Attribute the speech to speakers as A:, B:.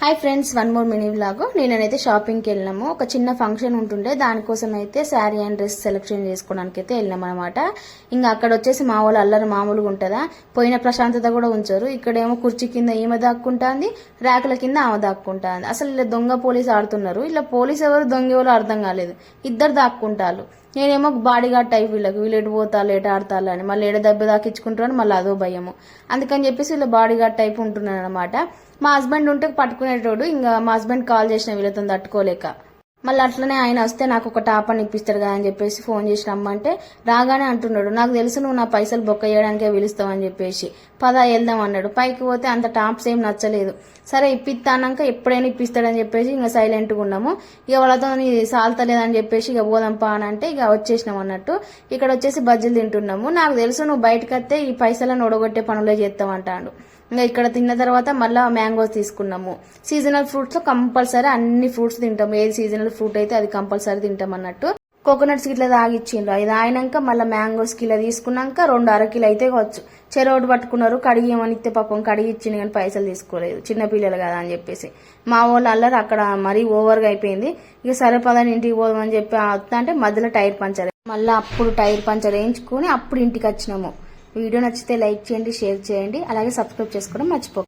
A: Hi friends, one more mini vlog. నేనైతే షాపింగ్కి వెళ్ళినాము. ఒక చిన్న ఫంక్షన్ ఉంటుండే, దానికోసం అయితే శారీ అండ్ డ్రెస్ సెలెక్షన్ చేసుకోవడానికి అయితే వెళ్ళినాం అనమాట. ఇంకా అక్కడ వచ్చేసి మా వాళ్ళు అల్లరి మామూలుగా ఉంటుందా, పోయిన ప్రశాంతత కూడా ఉంచారు. ఇక్కడేమో కుర్చీ కింద ఈమె దాక్కుంటుంది, ర్యాకుల కింద ఆమె దాక్కుంటుంది. అసలు ఇలా దొంగ పోలీసు ఆడుతున్నారు. ఇలా పోలీసు ఎవరు దొంగ ఎవరు అర్థం కాలేదు. ఇద్దరు దాక్కుంటారు. నేనేమో బాడీ గార్డ్ టైప్ వీళ్ళు ఎటు పోతారు ఎటు ఆడతారు అని, మళ్ళీ ఏడ దెబ్బ దాకించుకుంటారు అని మళ్ళీ అదో భయము. అందుకని చెప్పేసి వీళ్ళు బాడీ గార్డ్ టైప్ ఉంటున్నాను అనమాట. మా హస్బెండ్ ఉంటే పట్టుకునేటోడు, ఇంకా మా హస్బెండ్ కాల్ చేసిన వీళ్ళతో తట్టుకోలేక. మళ్ళీ అట్లనే ఆయన వస్తే నాకు ఒక టాప్ అని ఇప్పిస్తాడు కదా అని చెప్పేసి ఫోన్ చేసి రమ్మంటే రాగానే అంటున్నాడు, నాకు తెలుసు నువ్వు నా పైసలు బొక్క చేయడానికే పిలుస్తావని చెప్పేసి పదా వెళ్దాం అన్నాడు. పైకి పోతే అంత టాప్స్ ఏం నచ్చలేదు. సరే ఇప్పిస్తానాక ఎప్పుడైనా ఇప్పిస్తాడని చెప్పేసి ఇంకా సైలెంట్గా ఉన్నాము. ఇక వాళ్ళతో సాల్తలేదని చెప్పేసి ఇక పోదాంపా అని అంటే ఇక వచ్చేసినాం అన్నట్టు. ఇక్కడ వచ్చేసి బజ్జీలు తింటున్నాము. నాకు తెలుసు నువ్వు బయటకు వస్తే ఈ పైసలను ఒడగొట్టే పనులే చేస్తామంటాడు. ఇంకా ఇక్కడ తిన్న తర్వాత మళ్ళీ మ్యాంగోస్ తీసుకున్నాము. సీజనల్ ఫ్రూట్స్ లో కంపల్సరీ అన్ని ఫ్రూట్స్ తింటాం. ఏది సీజనల్ ఫ్రూట్ అయితే అది కంపల్సరీ తింటాం అన్నట్టు. కోకోనట్స్ ఇట్లా తాగిచ్చిండ్రు. అది తాగినాక మళ్ళీ మ్యాంగోస్ కిలో తీసుకున్నాక 2 అరకిలో అయితే కావచ్చు. చెరోటి పట్టుకున్నారు. కడిగేమనిస్తే పాపం కడిగి ఇచ్చింది కానీ పైసలు తీసుకోలేదు, చిన్నపిల్లలు కదా అని చెప్పేసి. మా వాళ్ళు అల్లరు అక్కడ మరీ ఓవర్గా అయిపోయింది. ఇక సరే పదని ఇంటికి పోదామని చెప్పి వస్తా అంటే మధ్యలో టైర్ పంచర్. మళ్ళీ అప్పుడు టైర్ పంచర్ వేయించుకుని అప్పుడు ఇంటికి వచ్చినాము. వీడియో నచ్చితే లైక్ చేయండి, షేర్ చేయండి, అలాగే సబ్స్క్రైబ్ చేసుకోవడం మర్చిపోకండి.